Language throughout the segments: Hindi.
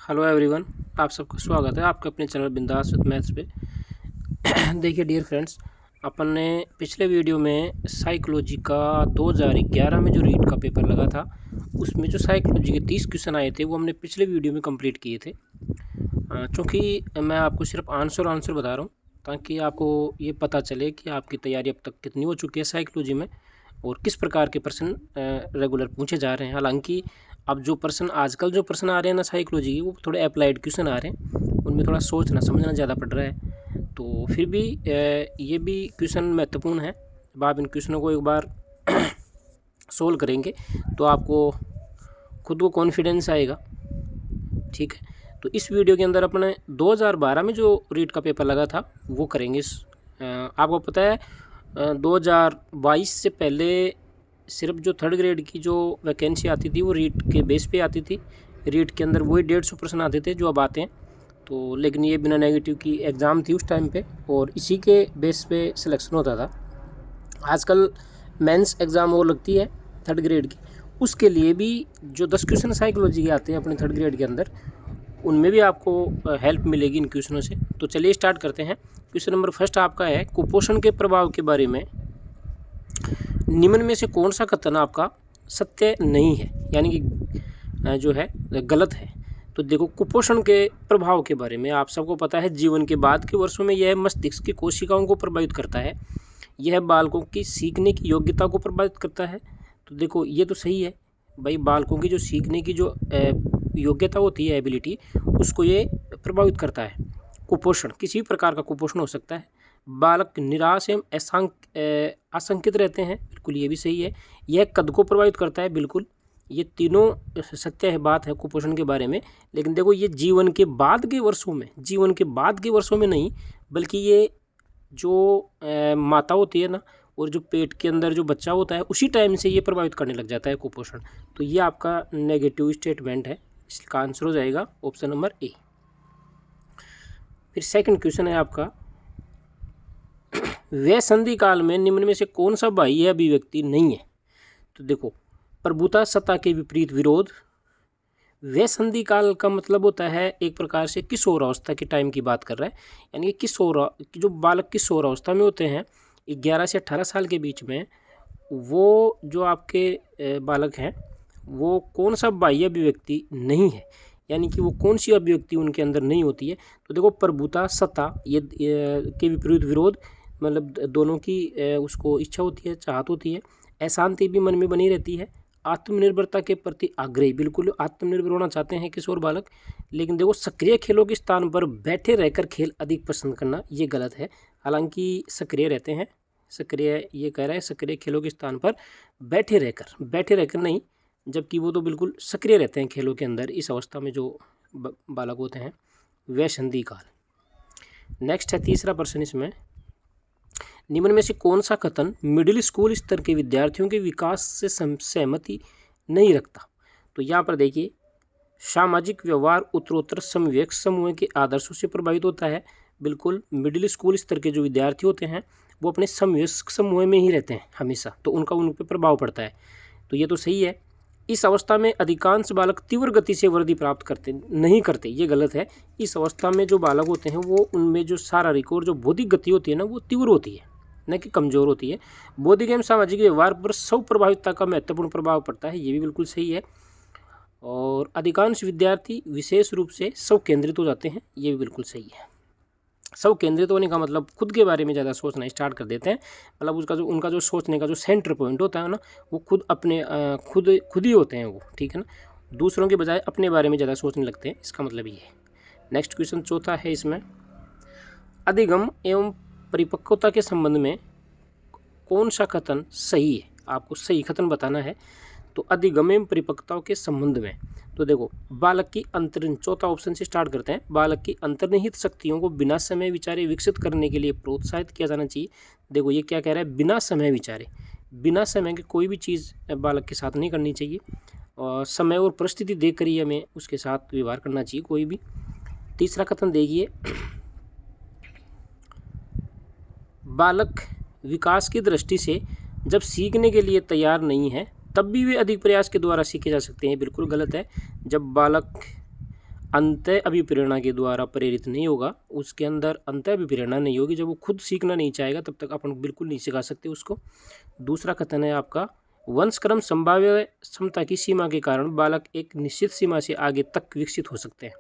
हेलो एवरीवन, आप सबका स्वागत है आपके अपने चैनल बिंदास विद मैथ्स पे। देखिए डियर फ्रेंड्स, अपन ने पिछले वीडियो में साइकोलॉजी का 2011 में जो रीट का पेपर लगा था उसमें जो साइकोलॉजी के 30 क्वेश्चन आए थे वो हमने पिछले वीडियो में कंप्लीट किए थे। चूँकि मैं आपको सिर्फ आंसर बता रहा हूँ ताकि आपको ये पता चले कि आपकी तैयारी अब तक कितनी हो चुकी है साइकोलॉजी में और किस प्रकार के प्रश्न रेगुलर पूछे जा रहे हैं। हालांकि अब जो प्रश्न आजकल जो प्रश्न आ रहे हैं ना साइकोलॉजी के, वो थोड़े अप्लाइड क्वेश्चन आ रहे हैं, उनमें थोड़ा सोचना समझना ज़्यादा पड़ रहा है। तो फिर भी ये भी क्वेश्चन महत्वपूर्ण है। जब आप इन क्वेश्चनों को एक बार सोल्व करेंगे तो आपको खुद को कॉन्फिडेंस आएगा। ठीक है, तो इस वीडियो के अंदर अपने 2012 में जो रीट का पेपर लगा था वो करेंगे। आपको पता है 2022 से पहले सिर्फ जो थर्ड ग्रेड की जो वैकेंसी आती थी वो रीट के बेस पे आती थी। रीट के अंदर वही 150 प्रश्न आते थे जो अब आते हैं। तो लेकिन ये बिना नेगेटिव की एग्ज़ाम थी उस टाइम पे और इसी के बेस पे सिलेक्शन होता था। आजकल मेंस एग्ज़ाम वो लगती है थर्ड ग्रेड की, उसके लिए भी जो 10 क्वेश्चन साइकोलॉजी के आते हैं अपने थर्ड ग्रेड के अंदर, उनमें भी आपको हेल्प मिलेगी इन क्वेश्चनों से। तो चलिए स्टार्ट करते हैं। क्वेश्चन नंबर फर्स्ट आपका है, कुपोषण के प्रभाव के बारे में निम्न में से कौन सा कथन आपका सत्य नहीं है, यानी कि जो है गलत है। तो देखो, कुपोषण के प्रभाव के बारे में आप सबको पता है जीवन के बाद के वर्षों में यह मस्तिष्क की कोशिकाओं को प्रभावित करता है, यह बालकों की सीखने की योग्यता को प्रभावित करता है। तो देखो ये तो सही है भाई, बालकों की जो सीखने की जो योग्यता होती है, एबिलिटी, उसको ये प्रभावित करता है। कुपोषण किसी भी प्रकार का कुपोषण हो सकता है। बालक निराश एवं आशंकित रहते हैं, बिल्कुल ये भी सही है। यह कद को प्रभावित करता है, बिल्कुल ये तीनों सत्य है बात है कुपोषण के बारे में। लेकिन देखो ये जीवन के बाद के वर्षों में नहीं, बल्कि ये जो माता होती है ना और जो पेट के अंदर जो बच्चा होता है उसी टाइम से ये प्रभावित करने लग जाता है कुपोषण। तो ये आपका नेगेटिव स्टेटमेंट है, इसका आंसर हो जाएगा ऑप्शन नंबर ए। फिर सेकंड क्वेश्चन है आपका, वह संधि काल में निम्न में से कौन सा बाह्य अभिव्यक्ति नहीं है। तो देखो, प्रभुता सत्ता के विपरीत विरोध। वह संधि काल का मतलब होता है एक प्रकार से किशोरावस्था के टाइम की बात कर रहा है, यानी कि जो बालक किशोरावस्था में होते हैं 11 से 18 साल के बीच में, वो जो आपके बालक हैं वो कौन सा बाह्य अभिव्यक्ति नहीं है, यानी कि वो कौन सी अभिव्यक्ति उनके अंदर नहीं होती है। तो देखो, प्रभुता सत्ता ये के विपरीत विरोध, मतलब दोनों की उसको इच्छा होती है, चाहत होती है। अशांति भी मन में बनी रहती है। आत्मनिर्भरता के प्रति आग्रही, बिल्कुल आत्मनिर्भर होना चाहते हैं किशोर बालक। लेकिन देखो, सक्रिय खेलों के स्थान पर बैठे रहकर खेल अधिक पसंद करना, ये गलत है। हालांकि सक्रिय रहते हैं, सक्रिय ये कह रहा है सक्रिय खेलों के स्थान पर बैठे रहकर नहीं, जबकि वो तो बिल्कुल सक्रिय रहते हैं खेलों के अंदर इस अवस्था में जो बालक होते हैं, वह संधि काल। नेक्स्ट है तीसरा प्रश्न इसमें, निम्न में से कौन सा कथन मिडिल स्कूल स्तर के विद्यार्थियों के विकास से सहमति नहीं रखता। तो यहाँ पर देखिए, सामाजिक व्यवहार उत्तरोत्तर समविवेक समूह के आदर्शों से प्रभावित होता है। बिल्कुल, मिडिल स्कूल स्तर के जो विद्यार्थी होते हैं वो अपने समविवेक समूह में ही रहते हैं हमेशा, तो उनका उन पर प्रभाव पड़ता है। तो ये तो सही है। इस अवस्था में अधिकांश बालक तीव्र गति से वृद्धि प्राप्त नहीं करते, ये गलत है। इस अवस्था में जो बालक होते हैं वो उनमें जो शारीरिक और जो बौद्धिक गति होती है ना, वो तीव्र होती है, न कि कमज़ोर होती है। बौद्धिक एवं सामाजिक व्यवहार पर स्वप्रभावितता का महत्वपूर्ण प्रभाव पड़ता है, ये भी बिल्कुल सही है। और अधिकांश विद्यार्थी विशेष रूप से स्व केंद्रित हो जाते हैं, ये भी बिल्कुल सही है। स्व केंद्रित होने का मतलब खुद के बारे में ज़्यादा सोचना स्टार्ट कर देते हैं, मतलब उनका जो सोचने का जो सेंटर पॉइंट होता है ना, वो खुद ही होते हैं वो, ठीक है ना। दूसरों के बजाय अपने बारे में ज़्यादा सोचने लगते हैं, इसका मतलब ये है। नेक्स्ट क्वेश्चन चौथा है इसमें, अधिगम एवं परिपक्वता के संबंध में कौन सा कथन सही है, आपको सही कथन बताना है। तो अधिगम एवं परिपक्वता के संबंध में, तो देखो, बालक की चौथा ऑप्शन से स्टार्ट करते हैं। बालक की अंतर्निहित शक्तियों को बिना समय विचारे विकसित करने के लिए प्रोत्साहित किया जाना चाहिए। देखो ये क्या कह रहा है, बिना समय विचारे, बिना समय के कोई भी चीज़ बालक के साथ नहीं करनी चाहिए, और समय और परिस्थिति देख कर ही हमें उसके साथ व्यवहार करना चाहिए कोई भी। तीसरा कथन देखिए, बालक विकास की दृष्टि से जब सीखने के लिए तैयार नहीं है तब भी वे अधिक प्रयास के द्वारा सीखे जा सकते हैं, बिल्कुल गलत है। जब बालक अंतः अभिप्रेरणा के द्वारा प्रेरित नहीं होगा, उसके अंदर अंतः अभिप्रेरणा नहीं होगी, जब वो खुद सीखना नहीं चाहेगा तब तक अपन बिल्कुल नहीं सिखा सकते उसको। दूसरा कथन है आपका, वंशक्रम संभाव्य क्षमता की सीमा के कारण बालक एक निश्चित सीमा से आगे तक विकसित हो सकते हैं।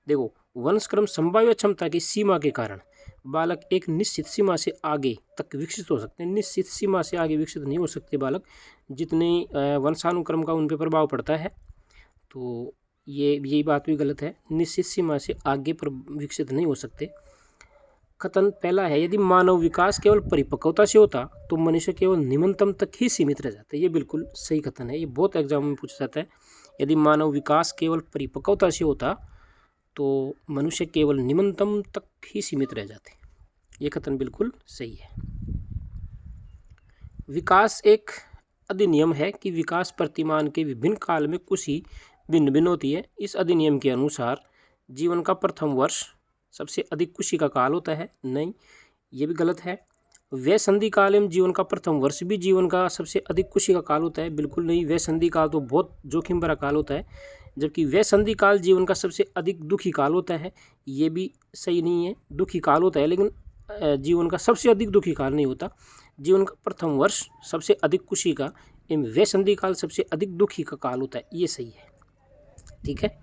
देखो, वंशक्रम संभाव्य क्षमता की सीमा के कारण बालक एक निश्चित सीमा से आगे तक विकसित हो सकते हैं। निश्चित सीमा से आगे विकसित नहीं हो सकते बालक, जितने वंशानुक्रम का उन पर प्रभाव पड़ता है। तो यही बात भी गलत है, निश्चित सीमा से आगे पर विकसित नहीं हो सकते। कथन पहला है, यदि मानव विकास केवल परिपक्वता से होता तो मनुष्य केवल निम्नतम तक ही सीमित रह जाता है। ये बिल्कुल सही कथन है, ये बहुत एग्जाम में पूछा जाता है। यदि मानव विकास केवल परिपक्वता से होता तो मनुष्य केवल निम्नतम तक ही सीमित रह जाते। ये कथन बिल्कुल सही है। विकास एक अधिनियम है कि विकास प्रतिमान के विभिन्न काल में कुशी भिन्न भिन्न होती है। इस अधिनियम के अनुसार जीवन का प्रथम वर्ष सबसे अधिक कुशी का काल होता है। नहीं, ये भी गलत है। वह संधि काल एवं जीवन का प्रथम वर्ष भी जीवन का सबसे अधिक कुशी का काल होता है। बिल्कुल नहीं, वह संधि काल तो बहुत जोखिम भरा काल होता है, जबकि वह संधि काल जीवन का सबसे अधिक दुखी काल होता है। ये भी सही नहीं है, दुखी काल होता है लेकिन जीवन का सबसे अधिक दुखी काल नहीं होता। जीवन का प्रथम वर्ष सबसे अधिक खुशी का एवं वह संधि काल सबसे अधिक दुखी का काल होता है। ये सही है, ठीक है।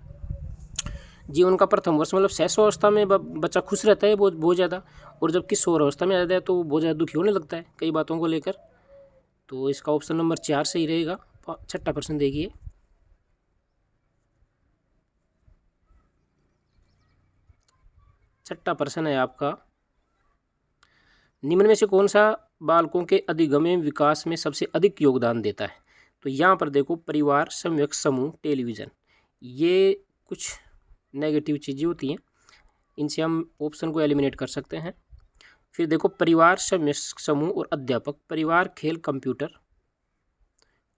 जीवन का प्रथम वर्ष मतलब शैशवावस्था में बच्चा खुश रहता है बहुत ज़्यादा, और जब किशोर अवस्था में आ जाता है तो बहुत ज़्यादा दुखी होने लगता है कई बातों को लेकर। तो इसका ऑप्शन नंबर 4 सही रहेगा। छठा प्रश्न देखिए, छठा प्रश्न है आपका, निम्न में से कौन सा बालकों के अधिगम एवं विकास में सबसे अधिक योगदान देता है? तो यहाँ पर देखो, परिवार, सम्यक समूह, टेलीविज़न, ये कुछ नेगेटिव चीज़ें होती हैं, इनसे हम ऑप्शन को एलिमिनेट कर सकते हैं। फिर देखो, परिवार, सम्यक समूह और अध्यापक, परिवार, खेल, कंप्यूटर,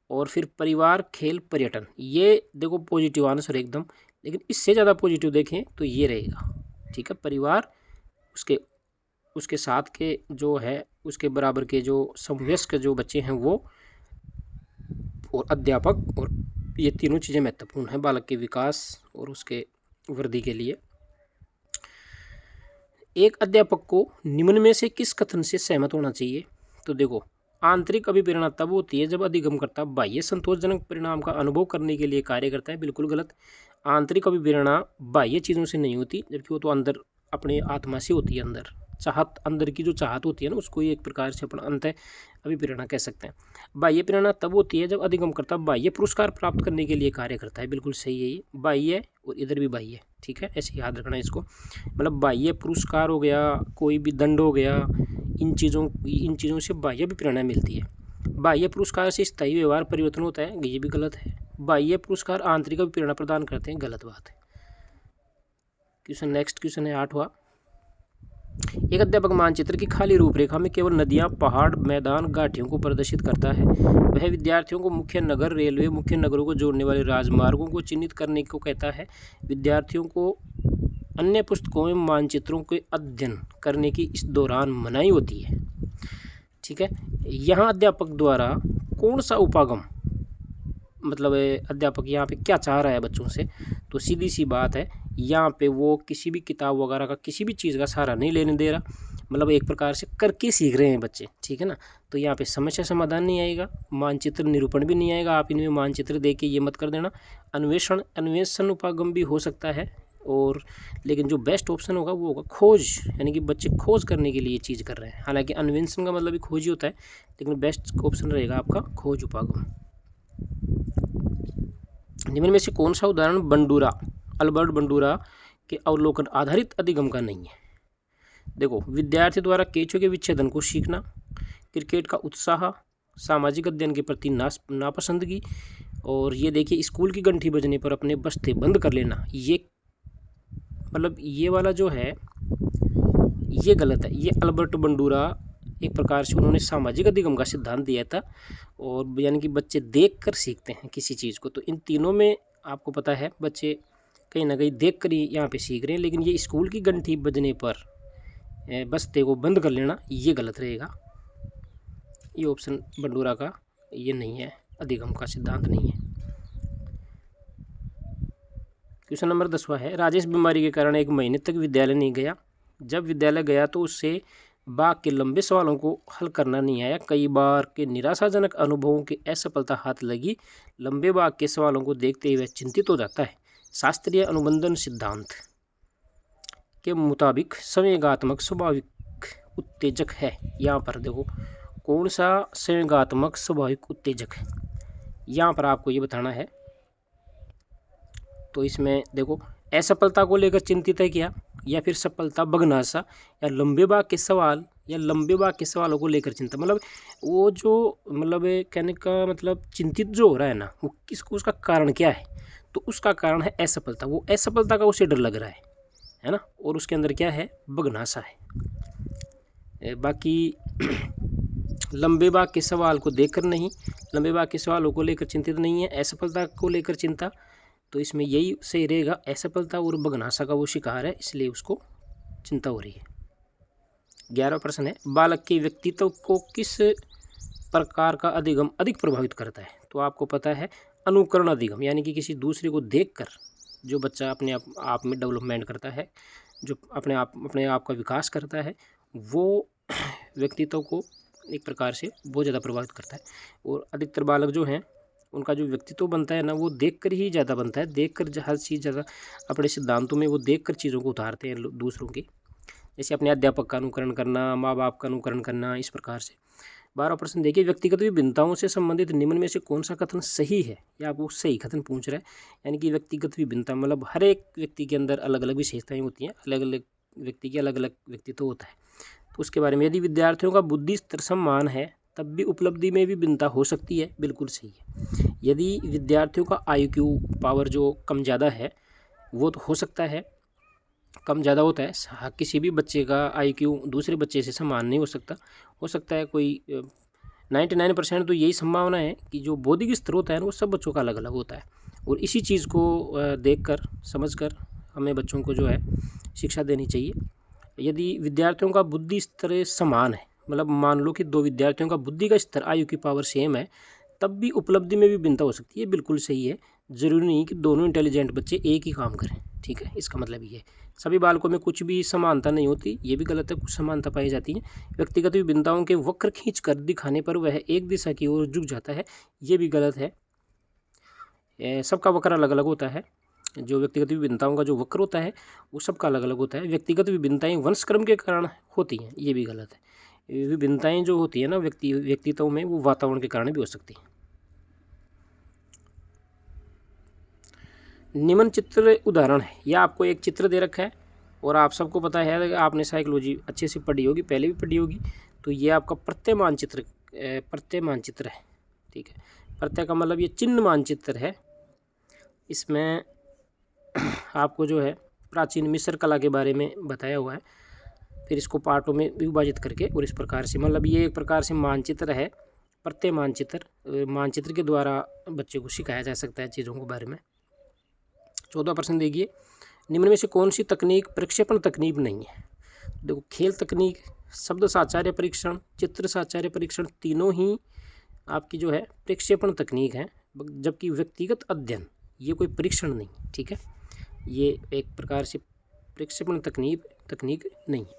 और फिर परिवार, खेल, पर्यटन। ये देखो पॉजिटिव आंसर एकदम, लेकिन इससे ज़्यादा पॉजिटिव देखें तो ये रहेगा, ठीक है। परिवार, उसके साथ के जो है उसके बराबर के जो समवयस्क जो बच्चे हैं वो, और अध्यापक, और ये तीनों चीज़ें महत्वपूर्ण हैं बालक के विकास और उसके वृद्धि के लिए। एक अध्यापक को निम्न में से किस कथन से सहमत होना चाहिए? तो देखो, आंतरिक अभिप्रेरणा तब होती है जब अधिगमकर्ता बाह्य संतोषजनक परिणाम का अनुभव करने के लिए कार्य करता है। बिल्कुल गलत। आंतरिक अभिप्रेरणा बाह्य चीज़ों से नहीं होती, जबकि वो तो अंदर अपने आत्मा से होती है। अंदर चाहत, अंदर की जो चाहत होती है ना, उसको ही एक प्रकार से अपन अंत अभिप्रेरणा कह सकते हैं। बाह्य प्रेरणा तब होती है जब अधिगमकर्ता बाह्य पुरस्कार प्राप्त करने के लिए कार्य करता है। बिल्कुल सही है ये, बाह्य और इधर भी बाह्य, ठीक है, ऐसे याद रखना इसको। मतलब बाह्य पुरस्कार हो गया, कोई भी दंड हो गया, इन चीज़ों से बाह्य भी प्रेरणा मिलती है। बाह्य पुरस्कार से स्थायी व्यवहार परिवर्तन होता है, ये भी गलत है। बाह्य पुरस्कार आंतरिक प्रेरणा प्रदान करते हैं, गलत बात है। क्वेश्चन, नेक्स्ट क्वेश्चन है 8वां। एक अध्यापक मानचित्र की खाली रूपरेखा में केवल नदियां, पहाड़, मैदान, घाटियों को प्रदर्शित करता है। वह विद्यार्थियों को मुख्य नगर, रेलवे, मुख्य नगरों को जोड़ने वाले राजमार्गों को चिन्हित करने को कहता है। विद्यार्थियों को अन्य पुस्तकों में मानचित्रों के अध्ययन करने की इस दौरान मनाही होती है, ठीक है। यहाँ अध्यापक द्वारा कौन सा उपागम, मतलब अध्यापक यहाँ पे क्या चाह रहा है बच्चों से? तो सीधी सी बात है, यहाँ पे वो किसी भी किताब वगैरह का, किसी भी चीज़ का सहारा नहीं लेने दे रहा। मतलब एक प्रकार से करके सीख रहे हैं बच्चे, ठीक है ना। तो यहाँ पे समस्या समाधान नहीं आएगा, मानचित्र निरूपण भी नहीं आएगा। आप इनमें मानचित्र देख के ये मत कर देना। अन्वेषण उपागम भी हो सकता है, और लेकिन जो बेस्ट ऑप्शन होगा वो होगा खोज, यानी कि बच्चे खोज करने के लिए चीज़ कर रहे हैं। हालांकि अन्वेषण का मतलब भी खोज ही होता है, लेकिन बेस्ट ऑप्शन रहेगा आपका खोज उपागम। निम्न में से कौन सा उदाहरण बंडूरा, अल्बर्ट बंडूरा के अवलोकन आधारित अधिगम का नहीं है? देखो, विद्यार्थी द्वारा केंचुए के विच्छेदन को सीखना, क्रिकेट का उत्साह, सामाजिक अध्ययन के प्रति नापसंदगी, और ये देखिए स्कूल की घंटी बजने पर अपने बस्ते बंद कर लेना। ये मतलब ये वाला जो है ये गलत है। ये अल्बर्ट बंडूरा एक प्रकार से उन्होंने सामाजिक अधिगम का सिद्धांत दिया था, और यानी कि बच्चे देखकर सीखते हैं किसी चीज़ को। तो इन तीनों में आपको पता है बच्चे कहीं ना कहीं देख कर ही यहाँ पे सीख रहे हैं, लेकिन ये स्कूल की घंटी बजने पर बस्ते को बंद कर लेना ये गलत रहेगा। ये ऑप्शन बंडूरा का ये नहीं है, अधिगम का सिद्धांत नहीं है। क्वेश्चन नंबर 10वां है, राजेश बीमारी के कारण 1 महीने तक विद्यालय नहीं गया। जब विद्यालय गया तो उससे बाग के लंबे सवालों को हल करना नहीं आया। कई बार के निराशाजनक अनुभवों की असफलता हाथ लगी। लंबे बाग के सवालों को देखते ही वह चिंतित हो जाता है। शास्त्रीय अनुबंधन सिद्धांत के मुताबिक संवेगात्मक स्वाभाविक उत्तेजक है। यहाँ पर देखो कौन सा संवेगात्मक स्वाभाविक उत्तेजक है, यहाँ पर आपको ये बताना है। तो इसमें देखो असफलता को लेकर चिंतित है क्या, या फिर सफलता बगनासा, या लंबे बाग के सवाल, या लंबे बाग के सवालों को लेकर चिंता। मतलब वो जो मतलब कहने का मतलब चिंतित जो हो रहा है ना, वो किसको, उसका कारण क्या है। तो उसका कारण है असफलता। वो असफलता का उसे डर लग रहा है ना, और उसके अंदर क्या है, बगनासा है। बाकी लंबे बाग के सवाल को देखकर नहीं, लंबे बाग के सवालों को लेकर चिंतित नहीं है, असफलता को लेकर चिंता। तो इसमें यही सही रहेगा, असफलता और बगनासा का वो शिकार है, इसलिए उसको चिंता हो रही है। 11वां प्रश्न है, बालक के व्यक्तित्व को किस प्रकार का अधिगम अधिक प्रभावित करता है। तो आपको पता है अनुकरण अधिगम, यानी कि किसी दूसरे को देखकर जो बच्चा अपने आप में डेवलपमेंट करता है, जो अपने आप का विकास करता है, वो व्यक्तित्व को एक प्रकार से बहुत ज़्यादा प्रभावित करता है। और अधिकतर बालक जो हैं उनका जो व्यक्तित्व बनता है ना, वो देखकर ही ज़्यादा बनता है। देखकर हर चीज़ ज़्यादा अपने सिद्धांतों में वो देखकर चीज़ों को उतारते हैं दूसरों की, जैसे अपने अध्यापक का अनुकरण करना, माँ बाप का अनुकरण करना, इस प्रकार से। 12वां प्रश्न देखिए, व्यक्तिगत विभिन्नताओं से संबंधित निम्न में से कौन सा कथन सही है। या आपको सही कथन पूछ रहा है, यानी कि व्यक्तिगत विभिन्नता मतलब हर एक व्यक्ति के अंदर अलग अलग विशेषताएं होती हैं, अलग अलग व्यक्ति के अलग अलग व्यक्तित्व होता है। तो उसके बारे में, यदि विद्यार्थियों का बुद्धि स्तर समान है तब भी उपलब्धि में भी भिन्नता हो सकती है। बिल्कुल सही है। यदि विद्यार्थियों का IQ पावर जो कम ज़्यादा है, वो तो हो सकता है, कम ज़्यादा होता है। किसी भी बच्चे का IQ दूसरे बच्चे से समान नहीं हो सकता है कोई 99% तो यही संभावना है कि जो बौद्धिक स्तर होता है वो सब बच्चों का अलग अलग होता है। और इसी चीज़ को देखकर समझकर हमें बच्चों को जो है शिक्षा देनी चाहिए। यदि विद्यार्थियों का बुद्धि स्तर समान है, मतलब मान लो कि 2 विद्यार्थियों का बुद्धि का स्तर, IQ की पावर सेम है, तब भी उपलब्धि में भी भिन्नता हो सकती है। बिल्कुल सही है। ज़रूरी नहीं कि दोनों इंटेलिजेंट बच्चे एक ही काम करें, ठीक है। इसका मतलब ये है सभी बालकों में कुछ भी समानता नहीं होती, ये भी गलत है, कुछ समानता पाई जाती है। व्यक्तिगत विभिन्नताओं के वक्र खींच कर दिखाने पर वह एक दिशा की ओर झुक जाता है, ये भी गलत है। सबका वक्र अलग अलग होता है। जो व्यक्तिगत विभिन्नताओं का जो वक्र होता है वो सबका अलग अलग होता है। व्यक्तिगत विभिन्नताएं वंशक्रम के कारण होती हैं, ये भी गलत है। विभिन्नताएं जो होती है ना व्यक्तित्व में, वो वातावरण के कारण भी हो सकती हैं। निम्न चित्र उदाहरण है, यह आपको एक चित्र दे रखा है और आप सबको पता है, आपने साइकोलॉजी अच्छे से पढ़ी होगी, पहले भी पढ़ी होगी। तो ये आपका प्रत्यय मानचित्र है, ठीक है। प्रत्यय का मतलब ये चिन्ह मानचित्र है। इसमें आपको जो है प्राचीन मिस्र कला के बारे में बताया हुआ है, फिर इसको पार्टों में विभाजित करके, और इस प्रकार से मतलब ये एक प्रकार से मानचित्र है, प्रत्यय मानचित्र के द्वारा बच्चे को सिखाया जा सकता है चीज़ों के बारे में। 14वां प्रश्न देखिए, निम्न में से कौन सी तकनीक प्रक्षेपण तकनीक नहीं है। देखो खेल तकनीक, शब्द साचार्य परीक्षण, चित्र साचार्य परीक्षण, तीनों ही आपकी जो है प्रक्षेपण तकनीक है, जबकि व्यक्तिगत अध्ययन ये कोई परीक्षण नहीं, ठीक है। ये एक प्रकार से प्रक्षेपण तकनीक नहीं है।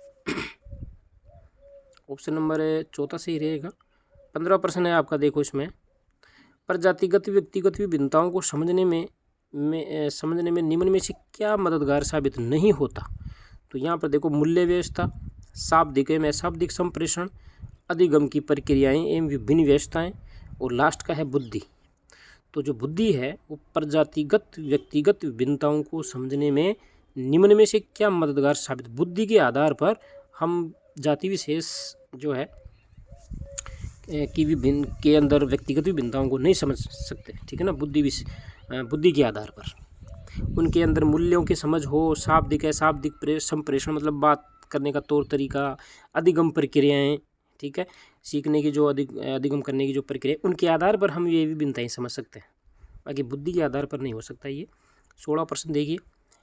ऑप्शन नंबर 14 सही रहेगा। 15वां प्रश्न है आपका, देखो इसमें प्रजातिगत व्यक्तिगत विभिन्नताओं को समझने में निम्न में से क्या मददगार साबित नहीं होता। तो यहाँ पर देखो मूल्य व्यवस्था, शाब्दिक एवं अशाब्दिक संप्रेषण, अधिगम की प्रक्रियाएं एवं विभिन्न व्यवस्थाएं, और लास्ट का है बुद्धि। तो जो बुद्धि है वो प्रजातिगत व्यक्तिगत विभिन्नताओं को समझने में निम्न में से क्या मददगार साबित। बुद्धि के आधार पर हम जाति विशेष जो है कि विभिन्न के अंदर व्यक्तिगत विभिन्नताओं को नहीं समझ सकते, ठीक है ना। बुद्धि के आधार पर उनके अंदर मूल्यों की समझ हो, शाब्दिक अशाब्दिक संप्रेषण मतलब बात करने का तौर तरीका, अधिगम प्रक्रियाएं, ठीक है, सीखने की जो अधिगम करने की जो प्रक्रिया, उनके आधार पर हम ये विभिन्नताएं समझ सकते हैं, बाकी बुद्धि के आधार पर नहीं हो सकता ये। 16वां प्रश्न देखिए,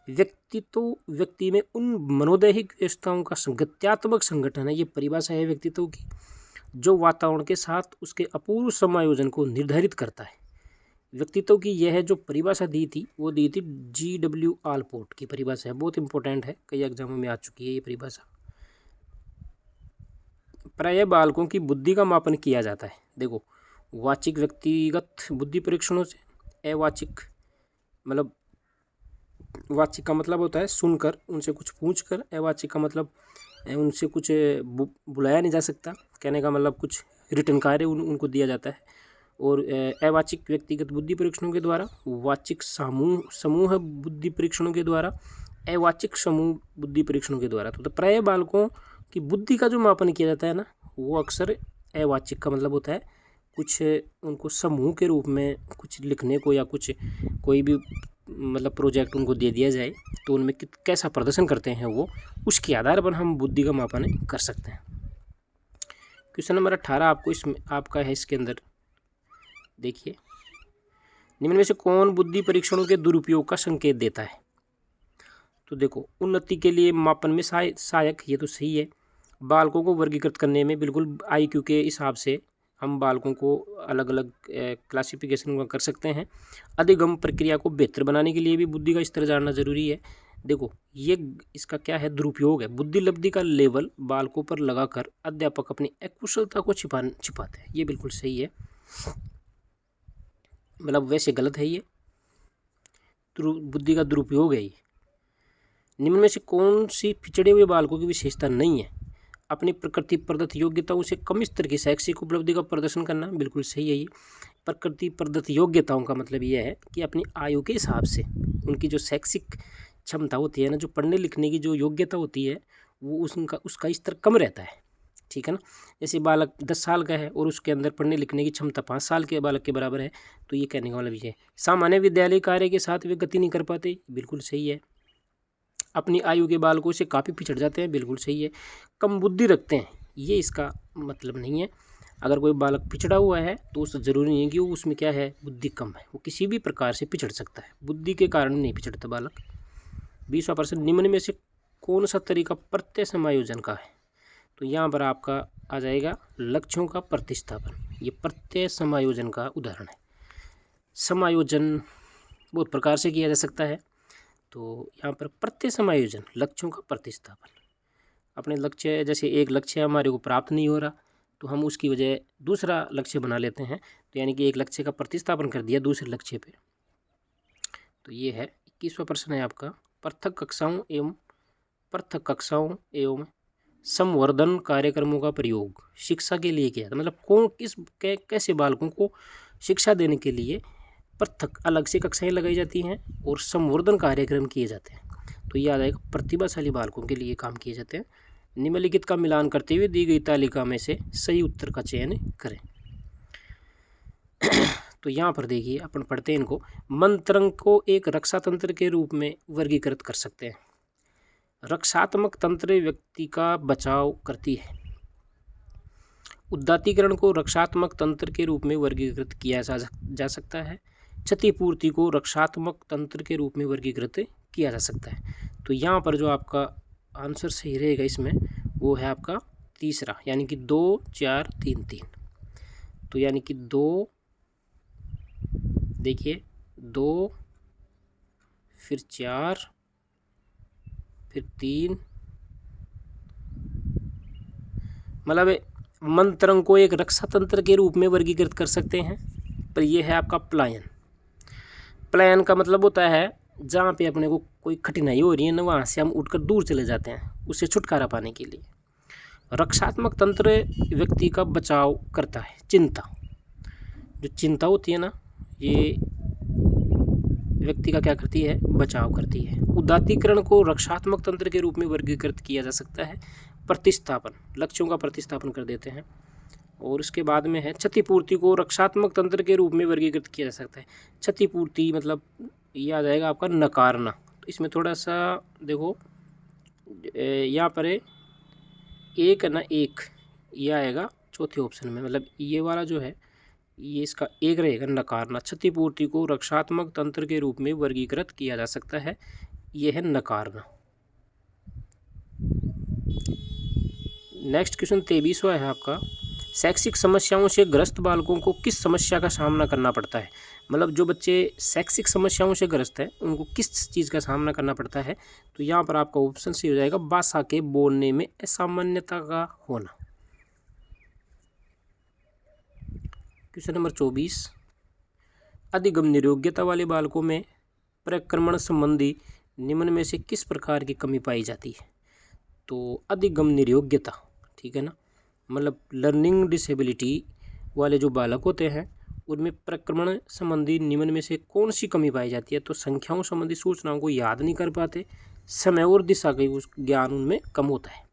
व्यक्ति में उन मनोदैहिक व्यवस्थाओं का संगत्यात्मक संगठन है, ये परिभाषा है व्यक्तित्व की, जो वातावरण के साथ उसके अपूर्व समायोजन को निर्धारित करता है। व्यक्तित्व की यह जो परिभाषा दी थी वो दी थी GW आलपोर्ट की परिभाषा है, बहुत इंपॉर्टेंट है, कई एग्जामों में आ चुकी है ये परिभाषा। प्रायः बालकों की बुद्धि का मापन किया जाता है, देखो, वाचिक व्यक्तिगत बुद्धि परीक्षणों से, अवाचिक मतलब वाचिक का मतलब होता है सुनकर, उनसे कुछ पूछकर, अवाचिक का मतलब उनसे कुछ बुलाया नहीं जा सकता, कहने का मतलब कुछ रिटर्न कार्य उनको दिया जाता है। और अवाचिक व्यक्तिगत बुद्धि परीक्षणों के द्वारा, वाचिक समूह बुद्धि परीक्षणों के द्वारा, अवाचिक समूह बुद्धि परीक्षणों के द्वारा। तो प्राय बालकों की बुद्धि का जो मापन किया जाता है ना, वो अक्सर अवाचिक का मतलब होता है कुछ उनको समूह के रूप में कुछ लिखने को या कुछ कोई भी मतलब प्रोजेक्ट उनको दे दिया जाए तो उनमें कैसा प्रदर्शन करते हैं वो, उसके आधार पर हम बुद्धि का मापन कर सकते हैं। क्वेश्चन नंबर 18 आपको इसमें आपका है, इसके अंदर देखिए, निम्न में से कौन बुद्धि परीक्षणों के दुरुपयोग का संकेत देता है? तो देखो, उन्नति के लिए मापन में सहायक, ये तो सही है। बालकों को वर्गीकृत करने में बिल्कुल IQ के हिसाब से हम बालकों को अलग अलग क्लासिफिकेशन कर सकते हैं। अधिगम प्रक्रिया को बेहतर बनाने के लिए भी बुद्धि का स्तर जानना जरूरी है। देखो, ये इसका क्या है, दुरुपयोग है। बुद्धि लब्धि का लेवल बालकों पर लगाकर अध्यापक अपनी अकुशलता को छिपाते हैं, ये बिल्कुल सही है, मतलब वैसे गलत है, ये बुद्धि का दुरुपयोग है ये। निम्न में से कौन सी पिछड़े हुए बालकों की विशेषता नहीं है? अपनी प्रकृति प्रदत्त योग्यताओं से कम स्तर की शैक्षिक उपलब्धि का प्रदर्शन करना, बिल्कुल सही है ये। प्रकृति प्रदत्त योग्यताओं का मतलब यह है कि अपनी आयु के हिसाब से उनकी जो शैक्षिक क्षमता होती है ना, जो पढ़ने लिखने की जो योग्यता होती है, वो उसका स्तर कम रहता है, ठीक है ना। जैसे बालक 10 साल का है और उसके अंदर पढ़ने लिखने की क्षमता 5 साल के बालक के बराबर है, तो ये कहने का मतलब ये है। सामान्य विद्यालय कार्य के साथ वे गति नहीं कर पाते, बिल्कुल सही है। अपनी आयु के बालकों से काफ़ी पिछड़ जाते हैं, बिल्कुल सही है। कम बुद्धि रखते हैं, ये इसका मतलब नहीं है। अगर कोई बालक पिछड़ा हुआ है तो उससे ज़रूरी नहीं है कि वो उसमें क्या है, बुद्धि कम है, वो किसी भी प्रकार से पिछड़ सकता है, बुद्धि के कारण नहीं पिछड़ता बालक। 20वां प्रश्न, निम्न में से कौन सा तरीका प्रत्यय समायोजन का है? तो यहाँ पर आपका आ जाएगा लक्ष्यों का प्रतिस्थापन, ये प्रत्यय समायोजन का उदाहरण है। समायोजन बहुत प्रकार से किया जा सकता है, तो यहाँ पर प्रत्यय समायोजन, लक्ष्यों का प्रतिस्थापन। अपने लक्ष्य, जैसे एक लक्ष्य हमारे को प्राप्त नहीं हो रहा तो हम उसकी वजह दूसरा लक्ष्य बना लेते हैं, तो यानी कि एक लक्ष्य का प्रतिस्थापन कर दिया दूसरे लक्ष्य पे। तो ये है 21वां प्रश्न है आपका, पृथक कक्षाओं एवं संवर्धन कार्यक्रमों का प्रयोग शिक्षा के लिए किया था, मतलब कौन कैसे बालकों को शिक्षा देने के लिए पृथक अलग से कक्षाएं लगाई जाती हैं और संवर्धन कार्यक्रम किए जाते हैं। तो ये आ जाएगा प्रतिभाशाली बालकों के लिए काम किए जाते हैं। निम्नलिखित का मिलान करते हुए दी गई तालिका में से सही उत्तर का चयन करें। तो यहाँ पर देखिए, अपन पढ़ते हैं इनको। मंत्रंग को एक रक्षा तंत्र के रूप में वर्गीकृत कर सकते हैं। रक्षात्मक तंत्र व्यक्ति का बचाव करती है। उदात्तीकरण को रक्षात्मक तंत्र के रूप में वर्गीकृत किया जा सकता है। क्षतिपूर्ति को रक्षात्मक तंत्र के रूप में वर्गीकृत किया जा सकता है। तो यहाँ पर जो आपका आंसर सही रहेगा इसमें, वो है आपका तीसरा, यानी कि 2 4 3 3। तो यानी कि 2, देखिए 2 फिर 4 फिर 3, मतलब मंत्रंग को एक रक्षा तंत्र के रूप में वर्गीकृत कर सकते हैं। पर यह है आपका प्लायन। प्लायन का मतलब होता है जहाँ पे अपने को कोई कठिनाई हो रही है ना, वहाँ से हम उठकर दूर चले जाते हैं उससे छुटकारा पाने के लिए। रक्षात्मक तंत्र व्यक्ति का बचाव करता है। चिंता, जो चिंता होती है ना, ये व्यक्ति का क्या करती है, बचाव करती है। उदात्तीकरण को रक्षात्मक तंत्र के रूप में वर्गीकृत किया जा सकता है। प्रतिस्थापन, लक्ष्यों का प्रतिस्थापन कर देते हैं। और उसके बाद में है क्षतिपूर्ति को रक्षात्मक तंत्र के रूप में वर्गीकृत किया जा सकता है। क्षतिपूर्ति मतलब ये आ जाएगा आपका नकारना। तो इसमें थोड़ा सा देखो, यहाँ पर एक है ना, एक ये आएगा चौथे ऑप्शन में, मतलब ये वाला जो है ये इसका एक रहेगा, नकारना। क्षतिपूर्ति को रक्षात्मक तंत्र के रूप में वर्गीकृत किया जा सकता है, ये है नकारना। नेक्स्ट क्वेश्चन 23वां है आपका, शैक्षिक समस्याओं से ग्रस्त बालकों को किस समस्या का सामना करना पड़ता है। मतलब जो बच्चे शैक्षिक समस्याओं से ग्रस्त हैं उनको किस चीज़ का सामना करना पड़ता है। तो यहाँ पर आपका ऑप्शन सही हो जाएगा, भाषा के बोलने में असामान्यता का होना। क्वेश्चन नंबर 24, अधिगम निरोग्यता वाले बालकों में प्रक्रमण संबंधी निम्न में से किस प्रकार की कमी पाई जाती है। तो अधिगम निरोग्यता, ठीक है ना, मतलब लर्निंग डिसेबिलिटी वाले जो बालक होते हैं उनमें प्रक्रमण संबंधी निम्न में से कौन सी कमी पाई जाती है। तो संख्याओं संबंधी सूचनाओं को याद नहीं कर पाते, समय और दिशा का ज्ञान उनमें कम होता है,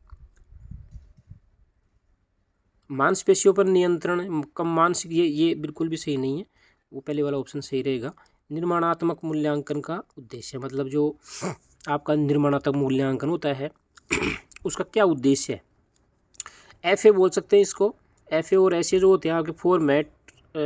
मांसपेशियों पर नियंत्रण कम, मानसिक, ये बिल्कुल भी सही नहीं है, वो पहले वाला ऑप्शन सही रहेगा। निर्माणात्मक मूल्यांकन का उद्देश्य, मतलब जो आपका निर्माणात्मक मूल्यांकन होता है उसका क्या उद्देश्य है। एफ ए बोल सकते हैं इसको, एफ ए और ऐसे जो होते हैं आपके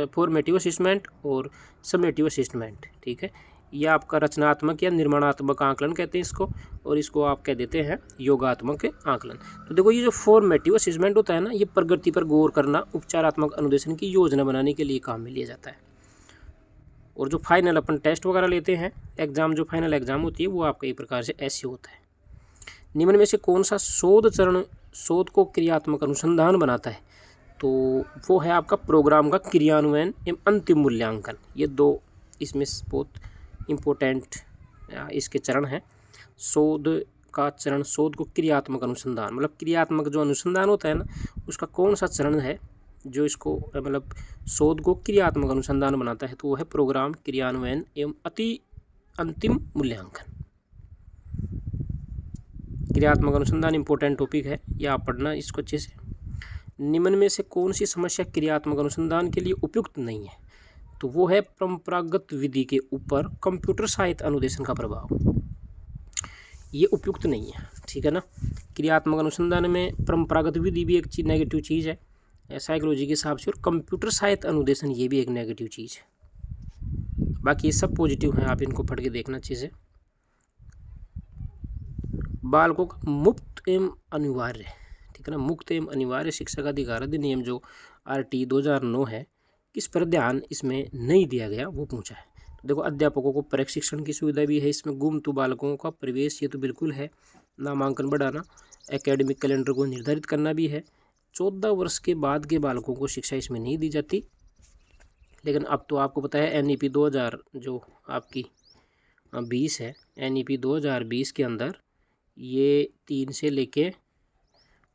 फॉर्मेटिव असेसमेंट और समेटिव असेसमेंट, ठीक है। ये आपका रचनात्मक या निर्माणात्मक आकलन कहते हैं इसको, और इसको आप कह देते हैं योगात्मक आकलन। तो देखो ये जो फॉर्मेटिव असेसमेंट होता है ना, ये प्रगति पर गौर करना, उपचारात्मक अनुदेशन की योजना बनाने के लिए काम में लिया जाता है। और जो फाइनल अपन टेस्ट वगैरह लेते हैं, एग्जाम जो फाइनल एग्जाम होती है वो आपका एक प्रकार से ऐसे होता है। निम्न में से कौन सा शोध चरण शोध को क्रियात्मक अनुसंधान बनाता है। तो वो है आपका प्रोग्राम का क्रियान्वयन एवं अंतिम मूल्यांकन। ये दो इसमें बहुत इम्पोर्टेंट इसके चरण हैं। शोध का चरण, शोध को क्रियात्मक अनुसंधान, मतलब क्रियात्मक जो अनुसंधान होता है ना, उसका कौन सा चरण है जो इसको मतलब शोध को क्रियात्मक अनुसंधान बनाता है। तो वो है प्रोग्राम क्रियान्वयन एवं अंतिम मूल्यांकन। क्रियात्मक अनुसंधान इंपॉर्टेंट टॉपिक है, या आप पढ़ना इसको अच्छे से। निम्न में से कौन सी समस्या क्रियात्मक अनुसंधान के लिए उपयुक्त नहीं है। तो वो है परंपरागत विधि के ऊपर कंप्यूटर सहायता अनुदेशन का प्रभाव, ये उपयुक्त नहीं है, ठीक है ना। क्रियात्मक अनुसंधान में परंपरागत विधि भी एक चीज नेगेटिव चीज़ है साइकोलॉजी के हिसाब से, और कंप्यूटर सहायता अनुदेशन ये भी एक नेगेटिव चीज़ है। बाकी ये सब पॉजिटिव हैं, आप इनको पढ़ के देखना अच्छे से। बालकों का मुक्त एवं अनिवार्य, ठीक है ना, मुक्त एवं अनिवार्य शिक्षा का अधिकार अधिनियम जो RT 2009 है, किस पर ध्यान इसमें नहीं दिया गया वो पूछा है। तो देखो अध्यापकों को प्रशिक्षण की सुविधा भी है इसमें, गुमसुम बालकों का प्रवेश ये तो बिल्कुल है, नामांकन बढ़ाना, एकेडमिक कैलेंडर को निर्धारित करना भी है। 14 वर्ष के बाद के बालकों को शिक्षा इसमें नहीं दी जाती, लेकिन अब तो आपको पता है NEP 2000 जो आपकी 20 है, NEP 2020 के अंदर ये 3 से लेके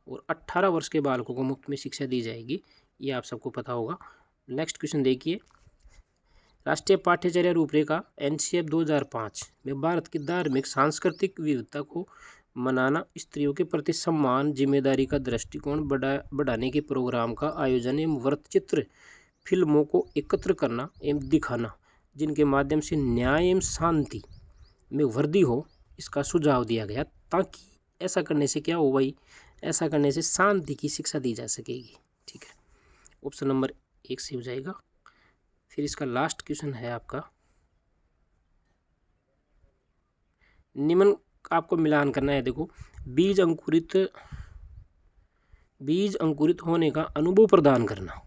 और 18 वर्ष के बालकों को मुफ्त में शिक्षा दी जाएगी, ये आप सबको पता होगा। नेक्स्ट क्वेश्चन देखिए, राष्ट्रीय पाठ्यचर्या रूपरेखा NCF 2005 में भारत की धार्मिक सांस्कृतिक विविधता को मनाना, स्त्रियों के प्रति सम्मान, जिम्मेदारी का दृष्टिकोण बढ़ाने के प्रोग्राम का आयोजन एवं वृत्तचित्र फिल्मों को एकत्र करना एवं दिखाना, जिनके माध्यम से न्याय एवं शांति में वृद्धि हो, इसका सुझाव दिया गया, ताकि ऐसा करने से क्या हो भाई, ऐसा करने से शांति की शिक्षा दी जा सकेगी, ठीक है। ऑप्शन नंबर 1 से हो जाएगा। फिर इसका लास्ट क्वेश्चन है आपका, निम्न आपको मिलान करना है। देखो बीज अंकुरित होने का अनुभव प्रदान करना।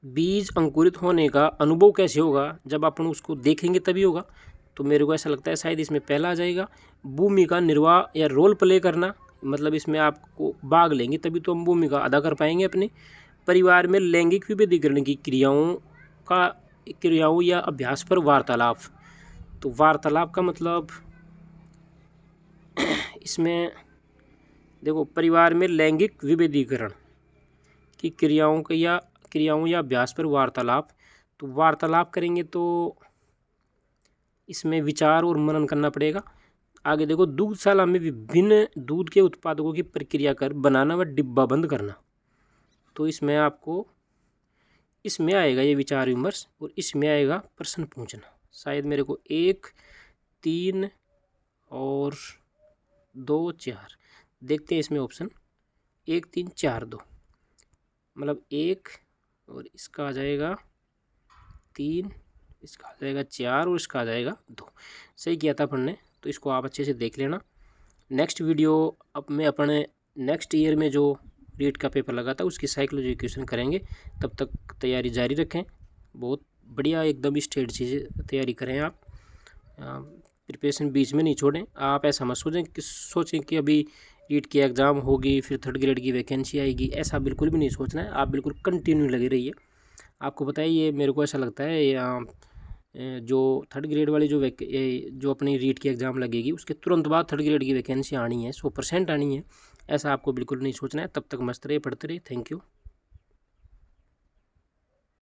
बीज अंकुरित होने का अनुभव कैसे होगा, जब अपन उसको देखेंगे तभी होगा। तो मेरे को ऐसा लगता है शायद इसमें पहला आ जाएगा, भूमिका निर्वाह या रोल प्ले करना, मतलब इसमें आपको भाग लेंगे तभी तो हम भूमिका अदा कर पाएंगे अपने। परिवार में लैंगिक विभेदीकरण की क्रियाओं या अभ्यास पर वार्तालाप। तो वार्तालाप का मतलब इसमें देखो परिवार में लैंगिक विभेदीकरण की क्रियाओं या अभ्यास पर वार्तालाप। तो वार्तालाप करेंगे तो इसमें विचार और मनन करना पड़ेगा। आगे देखो दूधशाला में विभिन्न दूध के उत्पादकों की प्रक्रिया कर बनाना व डिब्बा बंद करना। तो इसमें आपको इसमें आएगा ये विचार विमर्श, और इसमें आएगा प्रश्न पूछना। शायद मेरे को 1, 3 और 2, 4 देखते हैं इसमें ऑप्शन 1, 3, 4, 2, मतलब 1 और इसका आ जाएगा 3, इसका आ जाएगा 4 और इसका आ जाएगा 2। सही किया था अपन ने, तो इसको आप अच्छे से देख लेना। नेक्स्ट वीडियो अब में अपने नेक्स्ट ईयर में जो रीट का पेपर लगा था उसकी साइकोलॉजी क्वेश्चन करेंगे। तब तक तैयारी जारी रखें, बहुत बढ़िया एकदम स्टेट चीज़ें तैयारी करें आप, प्रिपरेशन बीच में नहीं छोड़ें। आप ऐसा मत सोचें कि अभी रीट की एग्ज़ाम होगी फिर थर्ड ग्रेड की वैकेंसी आएगी, ऐसा बिल्कुल भी नहीं सोचना है। आप बिल्कुल कंटिन्यू लगे रहिए। आपको पता है ये मेरे को ऐसा लगता है जो थर्ड ग्रेड वाली जो अपनी रीट की एग्ज़ाम लगेगी उसके तुरंत बाद थर्ड ग्रेड की वैकेंसी आनी है, 100% आनी है, ऐसा आपको बिल्कुल नहीं सोचना है। तब तक मस्त रहिए, पढ़ते रहिए। Thank you.